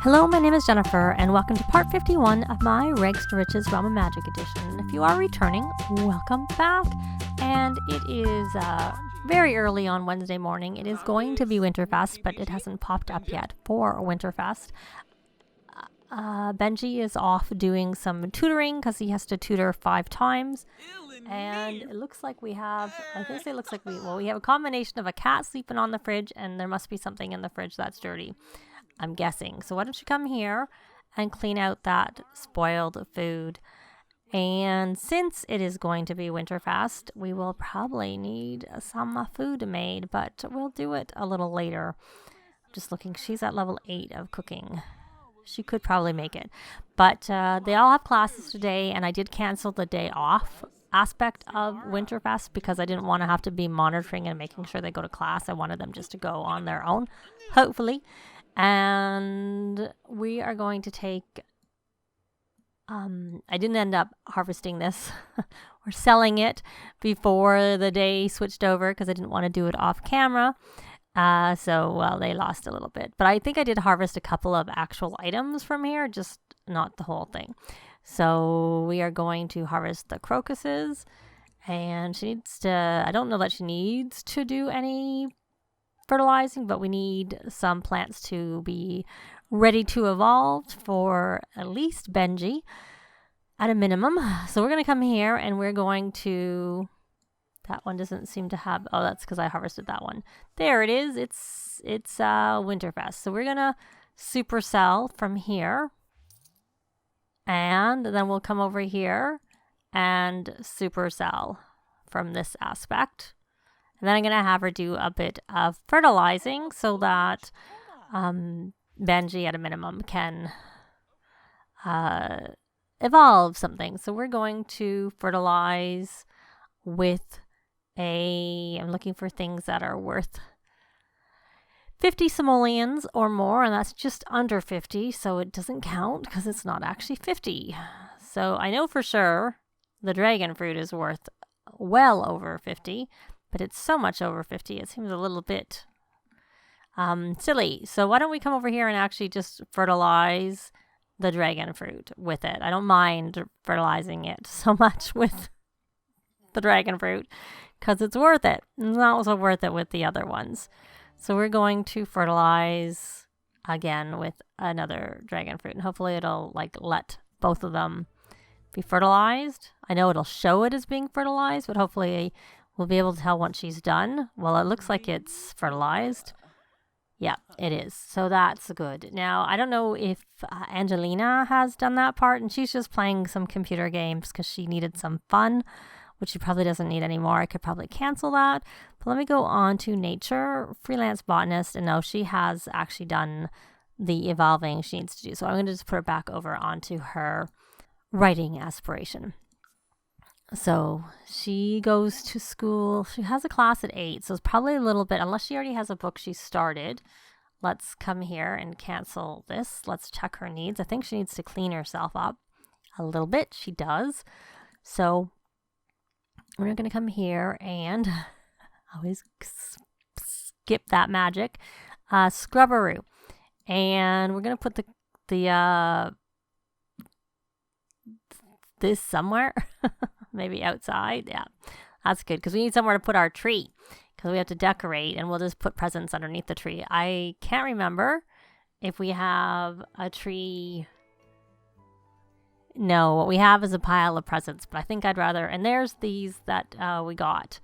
Hello, my name is Jennifer, and welcome to part 51 of my Rags to Riches Realm of Magic edition. If you are returning, welcome back. And it is very early on Wednesday morning. It is going to be Winterfest, but it hasn't popped up yet for Winterfest. Benji is off doing some tutoring because he has to tutor 5 times. And it looks like we have, we have a combination of a cat sleeping on the fridge, and there must be something in the fridge that's dirty, I'm guessing. So why don't you come here and clean out that spoiled food. And since it is going to be Winterfest, we will probably need some food made, but we'll do it a little later. Just looking, she's at level 8 of cooking. She could probably make it. But they all have classes today, and I did cancel the day off aspect of Winterfest because I didn't want to have to be monitoring and making sure they go to class. I wanted them just to go on their own, hopefully. And we are going to take, I didn't end up harvesting this or selling it before the day switched over because I didn't want to do it off camera. So they lost a little bit. But I think I did harvest a couple of actual items from here, just not the whole thing. So we are going to harvest the crocuses. And she needs to, I don't know that she needs to do any fertilizing, but we need some plants to be ready to evolve for at least Benji at a minimum. So we're going to come here and we're going to, that one doesn't seem to have, oh, that's because I harvested that one. There it is. It's Winterfest. So we're going to supercell from here, and then we'll come over here and supercell from this aspect. And then I'm going to have her do a bit of fertilizing so that Benji at a minimum can evolve something. So we're going to fertilize with I'm looking for things that are worth 50 simoleons or more, and that's just under 50, so it doesn't count because it's not actually 50. So I know for sure the dragon fruit is worth well over 50. But it's so much over 50, it seems a little bit silly. So why don't we come over here and actually just fertilize the dragon fruit with it. I don't mind fertilizing it so much with the dragon fruit because it's worth it. It's not so worth it with the other ones. So we're going to fertilize again with another dragon fruit. And hopefully it'll let both of them be fertilized. I know it'll show it as being fertilized, but hopefully we'll be able to tell once she's done. Well, it looks like it's fertilized. Yeah, it is. So that's good. Now, I don't know if Angelina has done that part, and she's just playing some computer games because she needed some fun, which she probably doesn't need anymore. I could probably cancel that. But let me go on to nature, freelance botanist, and no, she has actually done the evolving she needs to do. So I'm going to just put her back over onto her writing aspiration. So she goes to school. She has a class at 8, so it's probably a little bit, unless she already has a book she started. Let's come here and cancel this. Let's check her needs. I think she needs to clean herself up a little bit. She does. So we're going to come here and always skip that magic. Scrubberoo. And we're going to put this somewhere. Maybe outside. Yeah, that's good because we need somewhere to put our tree because we have to decorate, and we'll just put presents underneath the tree. I can't remember if we have a tree. No, what we have is a pile of presents, but I think I'd rather, and there's these that we got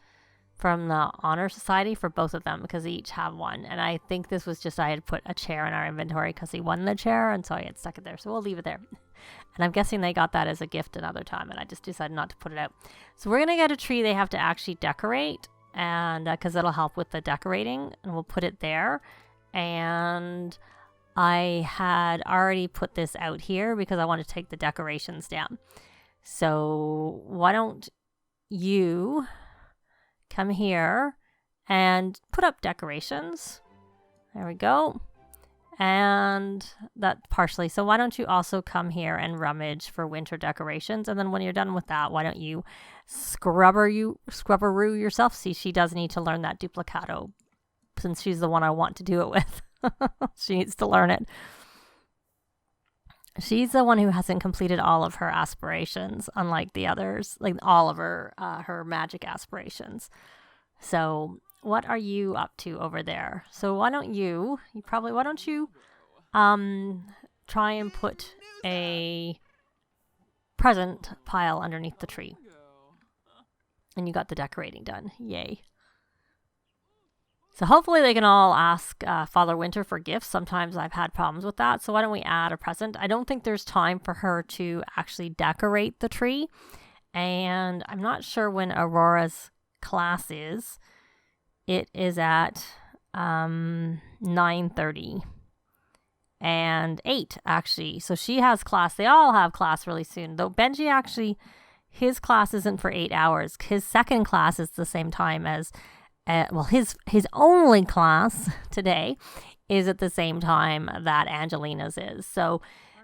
from the Honor Society for both of them because they each have one. And I think this was just, I had put a chair in our inventory because he won the chair, and so I had stuck it there. So we'll leave it there. And I'm guessing they got that as a gift another time, and I just decided not to put it out. So we're going to get a tree they have to actually decorate, and because it'll help with the decorating, and we'll put it there. And I had already put this out here because I want to take the decorations down. So why don't you come here and put up decorations. There we go. And that partially. So why don't you also come here and rummage for winter decorations? And then when you're done with that, why don't you scrubberoo yourself? See, she does need to learn that duplicato since she's the one I want to do it with. She needs to learn it. She's the one who hasn't completed all of her aspirations, unlike the others, like all of her magic aspirations. So what are you up to over there? So why don't you try and put a present pile underneath the tree. And you got the decorating done. Yay. So hopefully they can all ask Father Winter for gifts. Sometimes I've had problems with that. So why don't we add a present? I don't think there's time for her to actually decorate the tree. And I'm not sure when Aurora's class is. It is at 9:30 and 8 actually. So she has class. They all have class really soon. Though Benji actually, his class isn't for 8 hours. His second class is the same time as his only class today is at the same time that Angelina's is. So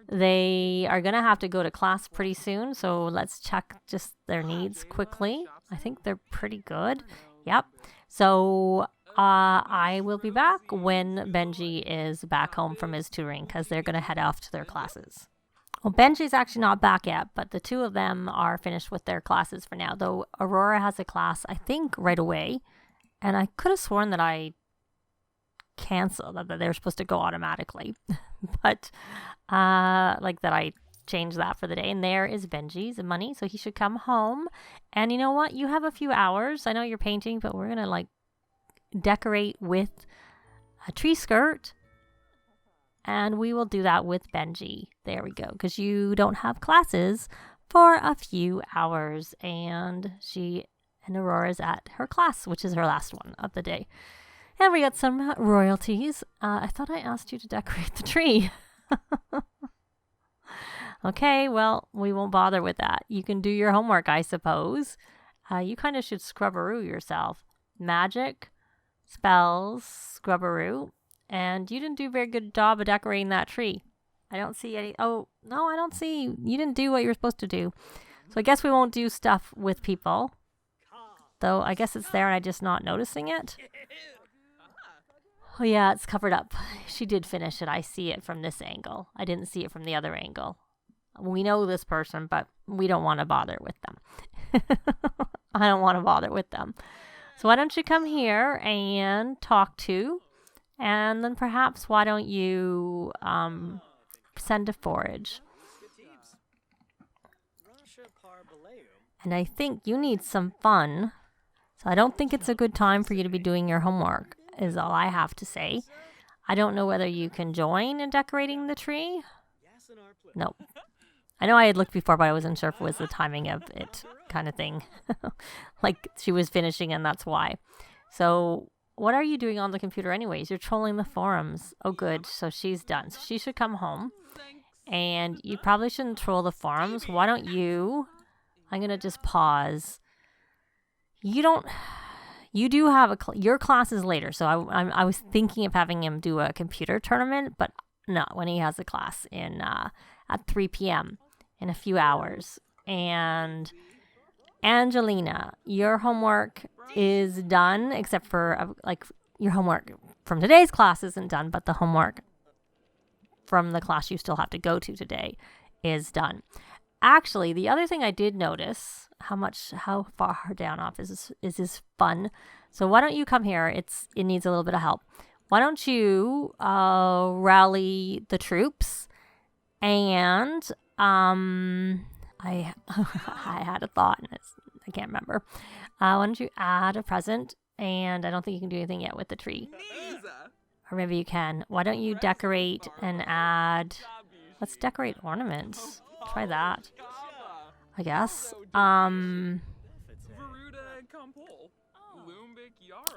they are going to have to go to class pretty soon. So let's check just their needs quickly. I think they're pretty good. Yep. So I will be back when Benji is back home from his tutoring because they're going to head off to their classes. Well, Benji's actually not back yet, but the two of them are finished with their classes for now. Though Aurora has a class, I think, right away. And I could have sworn that I canceled, that they were supposed to go automatically. But, like that I changed that for the day. And there is Benji's money, so he should come home. And you know what? You have a few hours. I know you're painting, but we're going to, like, decorate with a tree skirt. And we will do that with Benji. There we go. Because you don't have classes for a few hours. And Aurora's at her class, which is her last one of the day. And we got some royalties. I thought I asked you to decorate the tree. Okay, well, we won't bother with that. You can do your homework, I suppose. You kind of should scrubberoo yourself. Magic, spells, scrubberoo. And you didn't do a very good job of decorating that tree. I don't see any... Oh, no, I don't see... You didn't do what you were supposed to do. So I guess we won't do stuff with people. Though I guess it's there and I'm just not noticing it. Oh yeah, it's covered up. She did finish it. I see it from this angle. I didn't see it from the other angle. We know this person, but we don't want to bother with them. I don't want to bother with them. So why don't you come here and talk to, and then perhaps why don't you send a forage. And I think you need some fun. So I don't think it's a good time for you to be doing your homework, is all I have to say. I don't know whether you can join in decorating the tree. Nope. I know I had looked before, but I wasn't sure if it was the timing of it kind of thing. Like she was finishing and that's why. So what are you doing on the computer anyways? You're trolling the forums. Oh, good. So she's done. So she should come home. And you probably shouldn't troll the forums. Why don't you... I'm going to just pause. You do have your class is later. So I was thinking of having him do a computer tournament, but not when he has a class in at 3 p.m. in a few hours. And Angelina, your homework is done, except for your homework from today's class isn't done, but the homework from the class you still have to go to today is done. Actually, the other thing I did notice, how far down off is this fun. So why don't you come here? It needs a little bit of help. Why don't you rally the troops? And I had a thought, and I can't remember. Why don't you add a present? And I don't think you can do anything yet with the tree. Or maybe you can. Why don't you decorate and add... Let's decorate ornaments. Try that, I guess. Oh,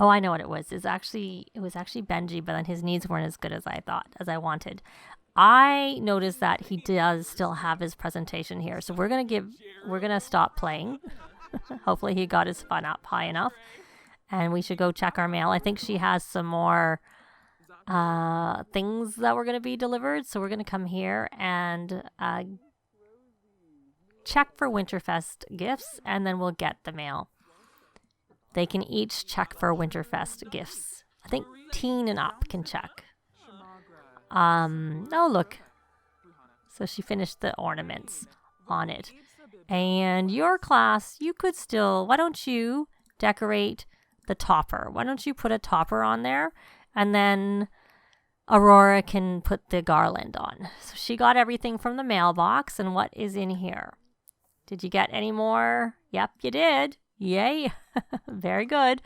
I know what it was. It was actually Benji, but then his needs weren't as good as I wanted. I noticed that he does still have his presentation here, so we're gonna stop playing. Hopefully he got his fun up high enough, and we should go check our mail. I think she has some more things that were gonna be delivered, so we're gonna come here and check for Winterfest gifts, and then we'll get the mail. They can each check for Winterfest gifts. I think teen and up can check. Oh, look. So she finished the ornaments on it. And your class, you could still, why don't you decorate the topper? Why don't you put a topper on there? And then Aurora can put the garland on. So she got everything from the mailbox. And what is in here? Did you get any more? Yep, you did. Yay. Very good.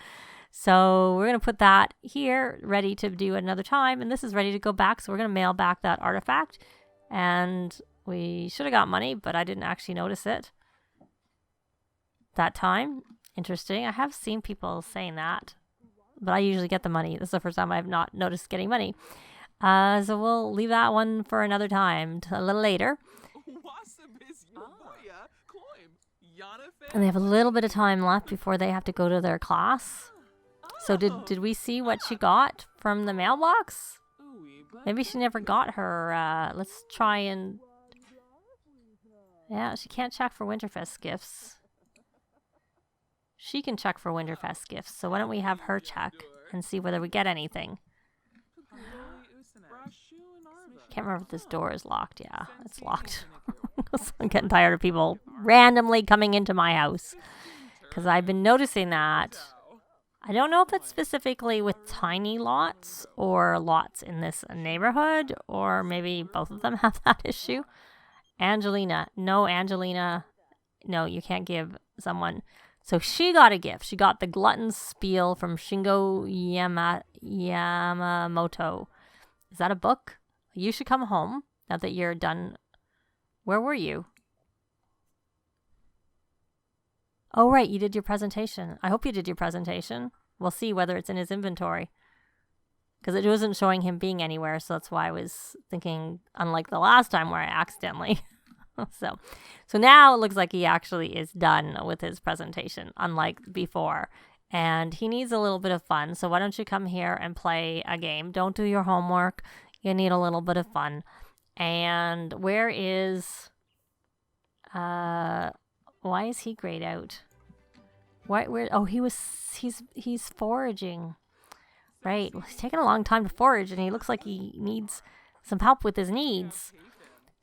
So we're going to put that here, ready to do another time. And this is ready to go back. So we're going to mail back that artifact. And we should have got money, but I didn't actually notice it that time. Interesting. I have seen people saying that, but I usually get the money. This is the first time I've not noticed getting money. So we'll leave that one for another time, a little later. And they have a little bit of time left before they have to go to their class. So did we see what she got from the mailbox? Maybe she never got her. Let's try and... Yeah, she can't check for Winterfest gifts. She can check for Winterfest gifts. So why don't we have her check and see whether we get anything. Can't remember if this door is locked. Yeah, it's locked. I'm getting tired of people randomly coming into my house. Because I've been noticing that. I don't know if it's specifically with tiny lots or lots in this neighborhood, or maybe both of them have that issue. Angelina. No, Angelina. No, you can't give someone. So she got a gift. She got the Glutton's Spiel from Shingo Yamamoto. Is that a book? You should come home now that you're done. Where were you? Oh, right. You did your presentation. I hope you did your presentation. We'll see whether it's in his inventory. Because it wasn't showing him being anywhere. So that's why I was thinking, unlike the last time where I accidentally. So now it looks like he actually is done with his presentation, unlike before. And he needs a little bit of fun. So why don't you come here and play a game? Don't do your homework. You need a little bit of fun. And where is... why is he grayed out? Where? Oh, he's foraging. Right. Well, he's taking a long time to forage, and he looks like he needs some help with his needs.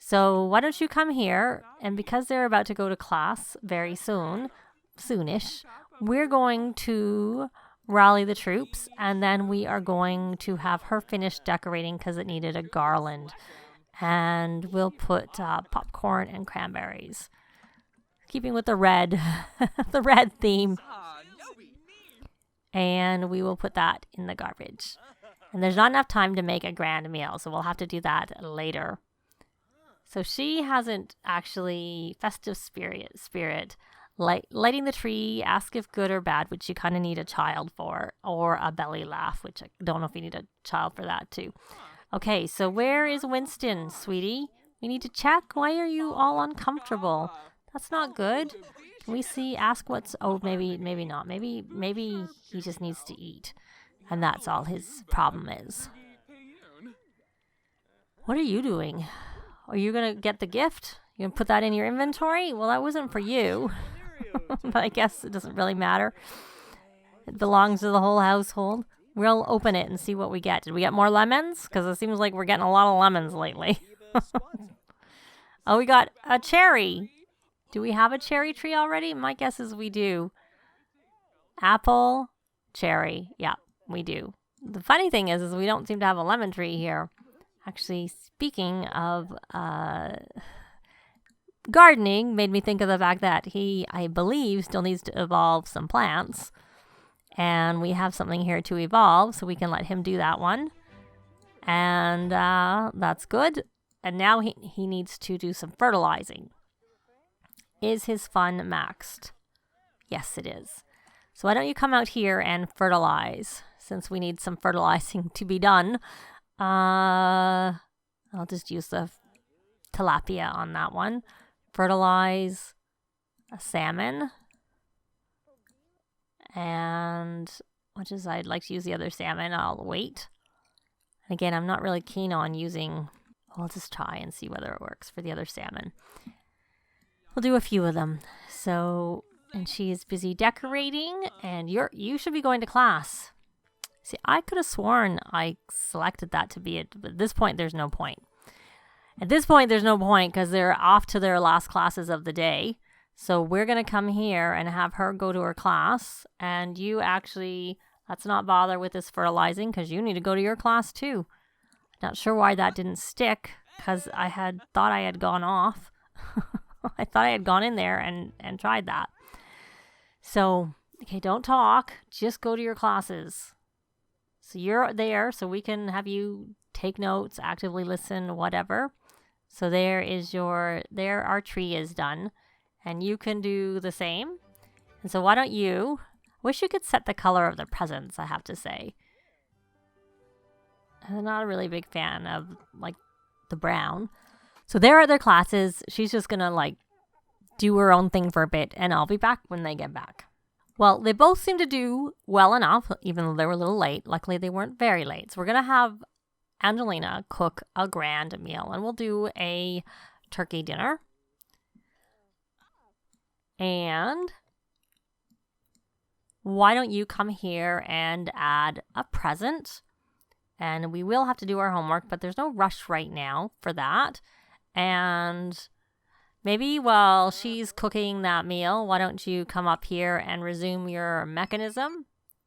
So why don't you come here? And because they're about to go to class very soonish, we're going to rally the troops, and then we are going to have her finish decorating because it needed a garland. And we'll put popcorn and cranberries. Keeping with the red, the red theme. And we will put that in the garbage. And there's not enough time to make a grand meal, so we'll have to do that later. So she hasn't actually festive spirit. Lighting the tree, ask if good or bad, which you kind of need a child for, or a belly laugh, which I don't know if you need a child for that too. Okay, so where is Winston, sweetie? We need to check. Why are you all uncomfortable? That's not good. Can we see? Ask what's... Oh, maybe not. Maybe he just needs to eat, and that's all his problem is. What are you doing? Are you going to get the gift? You going to put that in your inventory? Well, that wasn't for you. But I guess it doesn't really matter. It belongs to the whole household. We'll open it and see what we get. Did we get more lemons? Because it seems like we're getting a lot of lemons lately. Oh, we got a cherry. Do we have a cherry tree already? My guess is we do. Apple, cherry. Yeah, we do. The funny thing is we don't seem to have a lemon tree here. Actually, speaking of gardening, made me think of the fact that he, I believe, still needs to evolve some plants. And we have something here to evolve, so we can let him do that one. And that's good. And now he needs to do some fertilizing. Is his fun maxed? Yes, it is. So why don't you come out here and fertilize, since we need some fertilizing to be done. I'll just use the tilapia on that one. Fertilize a salmon. And much as I'd like to use the other salmon, I'll wait. And again, I'm not really keen on using... I'll just try and see whether it works for the other salmon. We'll do a few of them. So, and she is busy decorating, and you should be going to class. See, I could have sworn I selected that to be it, but at this point, there's no point. At this point, there's no point because they're off to their last classes of the day. So we're going to come here and have her go to her class. And you actually, let's not bother with this fertilizing because you need to go to your class too. Not sure why that didn't stick because I had thought I had gone off. I thought I had gone in there and tried that. So, okay, don't talk. Just go to your classes. So you're there so we can have you take notes, actively listen, whatever. So there our tree is done. And you can do the same. And so why don't you, wish you could set the color of the presents, I have to say. I'm not a really big fan of like the brown. So there are their classes. She's just going to like do her own thing for a bit and I'll be back when they get back. Well, they both seem to do well enough, even though they were a little late. Luckily, they weren't very late. So we're going to have Angelina cook a grand meal and we'll do a turkey dinner. And why don't you come here and add a present? And we will have to do our homework, but there's no rush right now for that. And maybe while she's cooking that meal, why don't you come up here and resume your mechanism?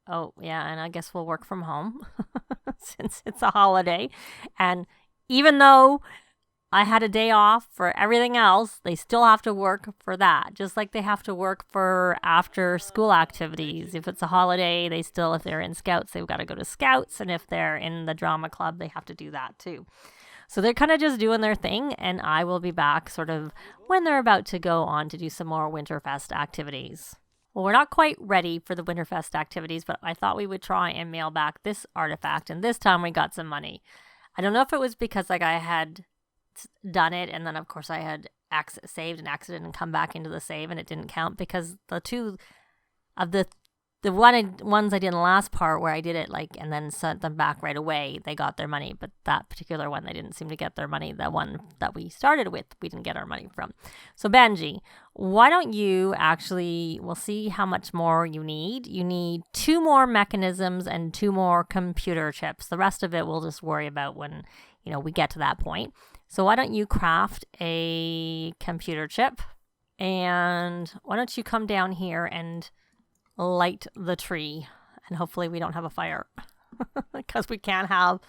Oh, yeah, and I guess we'll work from home since it's a holiday. And even though I had a day off for everything else, they still have to work for that. Just like they have to work for after school activities. If it's a holiday, if they're in scouts, they've got to go to scouts. And if they're in the drama club, they have to do that too. So they're kind of just doing their thing. And I will be back sort of when they're about to go on to do some more Winterfest activities. Well, we're not quite ready for the Winterfest activities, but I thought we would try and mail back this artifact. And this time we got some money. I don't know if it was because like I had done it and then of course I had saved an accident and come back into the save and it didn't count because the two of the ones I did in the last part where I did it like and then sent them back right away, they got their money, but that particular one they didn't seem to get their money. The one that we started with, we didn't get our money from. So Benji, why don't you actually, we'll see how much more you need. You need 2 more mechanisms and 2 more computer chips. The rest of it we'll just worry about when we get to that point. So why don't you craft a computer chip and why don't you come down here and light the tree and hopefully we don't have a fire because we can't have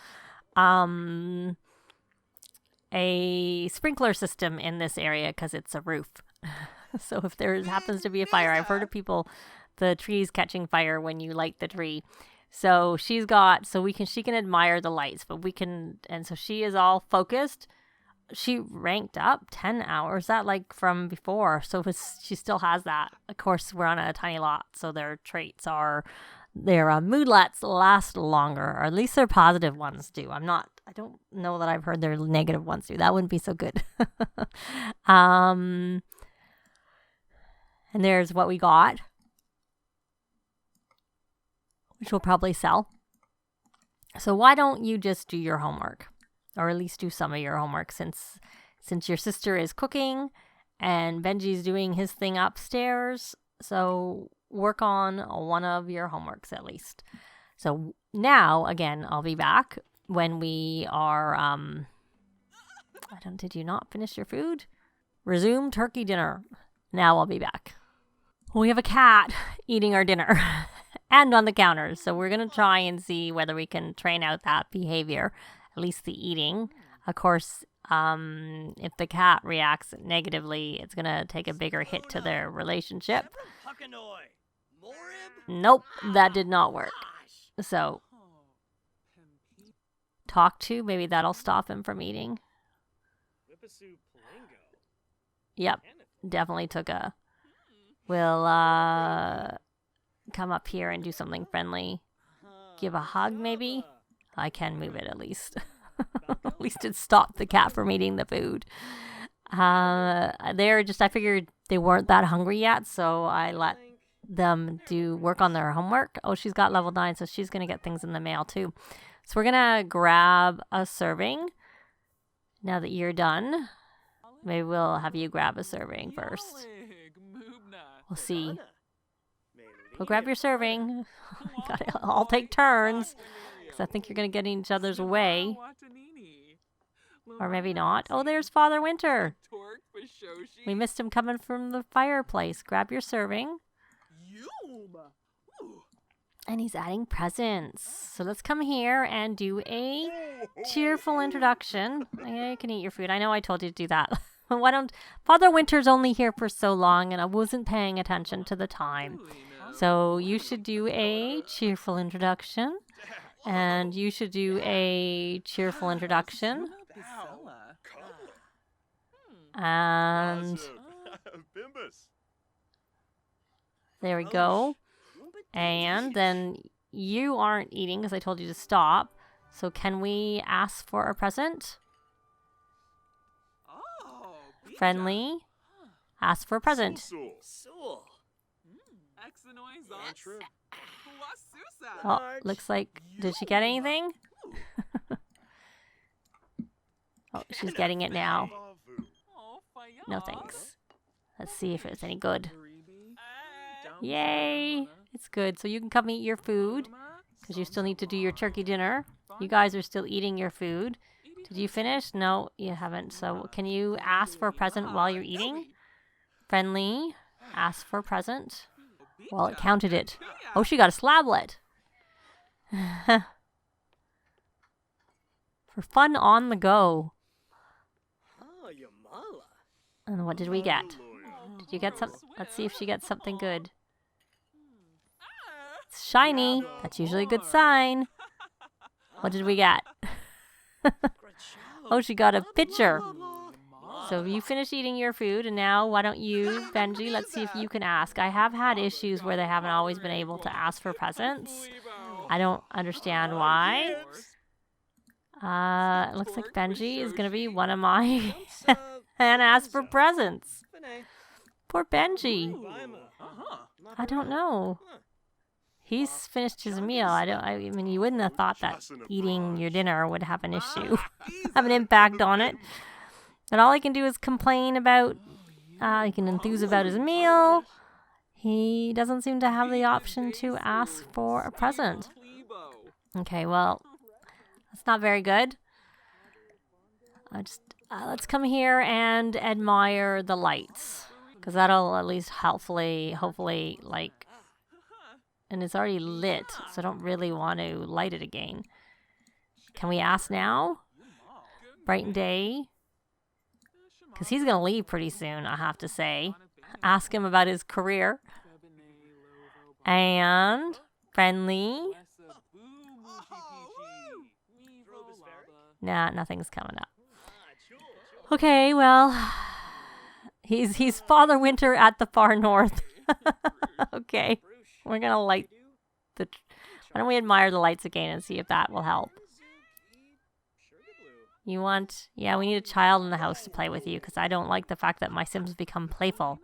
a sprinkler system in this area because it's a roof. So if there happens to be a fire, I've heard of people, the trees catching fire when you light the tree. So she can admire the lights, but and so she is all focused. She ranked up 10 hours, that like from before. So she still has that. Of course, we're on a tiny lot. So their traits are, their moodlets last longer, or at least their positive ones do. I don't know that I've heard their negative ones do. That wouldn't be so good. And there's what we got, which we'll probably sell. So why don't you just do your homework? Or at least do some of your homework since your sister is cooking and Benji's doing his thing upstairs. So work on one of your homeworks at least. So now, again, I'll be back when we are, did you not finish your food? Resume turkey dinner. Now I'll be back. We have a cat eating our dinner and on the counters. So we're going to try and see whether we can train out that behavior. At least the eating. Of course, if the cat reacts negatively, it's going to take a bigger hit to their relationship. Nope, that did not work. So, talk to, maybe that'll stop him from eating. Yep, definitely took a... We'll come up here and do something friendly. Give a hug, maybe? I can move it at least. At least it stopped the cat from eating the food. I figured they weren't that hungry yet, so I let them work on their homework. Oh, she's got level 9, so she's going to get things in the mail too. So we're going to grab a serving. Now that you're done, maybe we'll have you grab a serving first. We'll see. Go grab your serving. I'll take turns. I think you're going to get in each other's way. Or maybe not. Oh, there's Father Winter. We missed him coming from the fireplace. Grab your serving. And he's adding presents. So let's come here and do a cheerful introduction. Yeah, you can eat your food. I know I told you to do that. Why don't... Father Winter's only here for so long and I wasn't paying attention to the time. So you should do a cheerful introduction. And you should do a cheerful introduction. And... there we go. And then you aren't eating because I told you to stop. So can we ask for a present? Friendly. Ask for a present. Oh, looks like... Did she get anything? Oh, she's getting it now. No thanks. Let's see if it's any good. Yay! It's good. So you can come eat your food because you still need to do your turkey dinner. You guys are still eating your food. Did you finish? No, you haven't. So can you ask for a present while you're eating? Friendly. Ask for a present. Well, it counted it. Oh, she got a slablet. For fun on the go. And what did we get? Did you get something? Let's see if she gets something good. It's shiny. That's usually a good sign. What did we get? Oh, she got a pitcher. So you finished eating your food, and now why don't you, Benji, let's see if you can ask. I have had issues where they haven't always been able to ask for presents. I don't understand why. It looks like Benji is going to be one of my and ask for presents. Poor Benji. I don't know. He's finished his meal. I mean, you wouldn't have thought that eating your dinner would have an issue, have an impact on it. But all he can do is complain about, he can enthuse about his meal. He doesn't seem to have the option to ask for a present. Okay, well, that's not very good. Let's come here and admire the lights. Because that'll at least hopefully, like... And it's already lit, so I don't really want to light it again. Can we ask now? Bright and day. Because he's going to leave pretty soon, I have to say. Ask him about his career. And friendly. Nah, nothing's coming up. Okay, well, he's Father Winter at the far north. Okay, we're going to light the... Why don't we admire the lights again and see if that will help? You want... Yeah, we need a child in the house to play with you because I don't like the fact that my Sims become playful.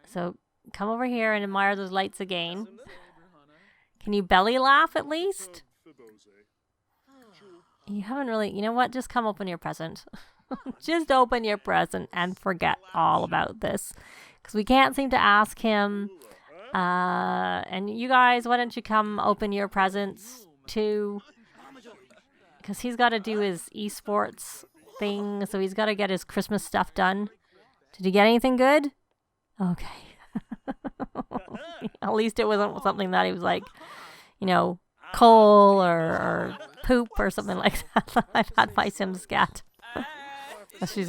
So come over here and admire those lights again. Can you belly laugh at least? You haven't really... You know what? Just come open your present. Just open your present and forget all about this. Because we can't seem to ask him. And you guys, why don't you come open your presents too? Because he's got to do his esports thing. So he's got to get his Christmas stuff done. Did you get anything good? Okay. At least it wasn't something that he was like, you know, coal or poop or something like that. I've had my Sims get.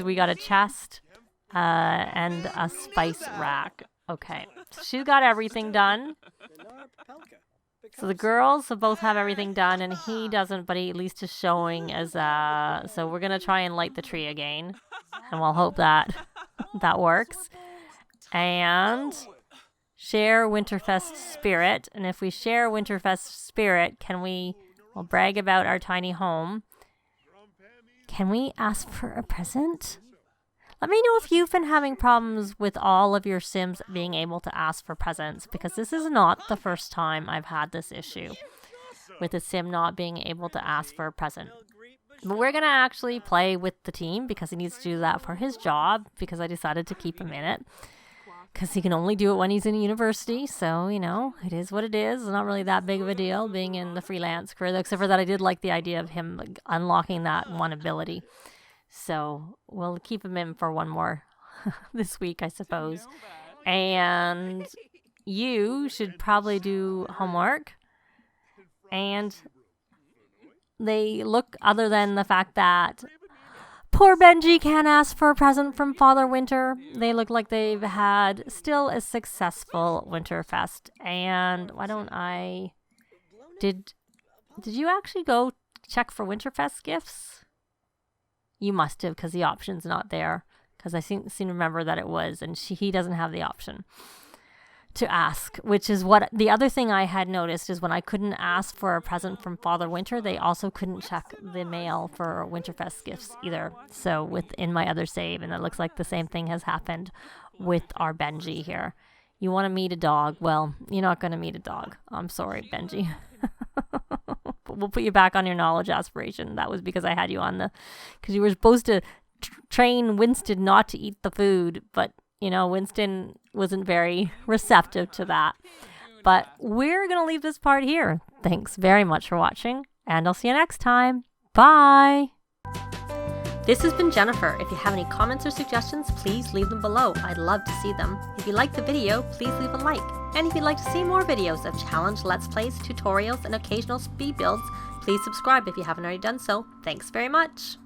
We got a chest and a spice rack. Okay. So she's got everything done. So the girls both have everything done and he doesn't, but he at least is showing as so we're going to try and light the tree again. And we'll hope that that works. And share Winterfest spirit. And if we share Winterfest spirit, can we brag about our tiny home? Can we ask for a present? Let me know if you've been having problems with all of your Sims being able to ask for presents, because this is not the first time I've had this issue with a Sim not being able to ask for a present. But we're going to actually play with the team because he needs to do that for his job because I decided to keep him in it. because he can only do it when he's in university. So, you know, it is what it is. It's not really that big of a deal being in the freelance career, except for that I did like the idea of him like, unlocking that one ability. So we'll keep him in for one more this week, I suppose. And you should probably do homework. And they look, other than the fact that poor Benji can't ask for a present from Father Winter, they look like they've had still a successful Winterfest. And why don't I... Did you actually go check for Winterfest gifts? You must have, because the option's not there. Because I seem to remember that it was, and he doesn't have the option to ask, which is what the other thing I had noticed is when I couldn't ask for a present from Father Winter, they also couldn't check the mail for Winterfest gifts either. So within my other save, and it looks like the same thing has happened with our Benji here. You want to meet a dog? Well, you're not going to meet a dog. I'm sorry, Benji. But we'll put you back on your knowledge aspiration. That was because I had you on because you were supposed to train Winston not to eat the food, but you know, Winston wasn't very receptive to that. But we're going to leave this part here. Thanks very much for watching, and I'll see you next time. Bye! This has been Jennifer. If you have any comments or suggestions, please leave them below. I'd love to see them. If you liked the video, please leave a like. And if you'd like to see more videos of challenge, let's plays, tutorials, and occasional speed builds, please subscribe if you haven't already done so. Thanks very much!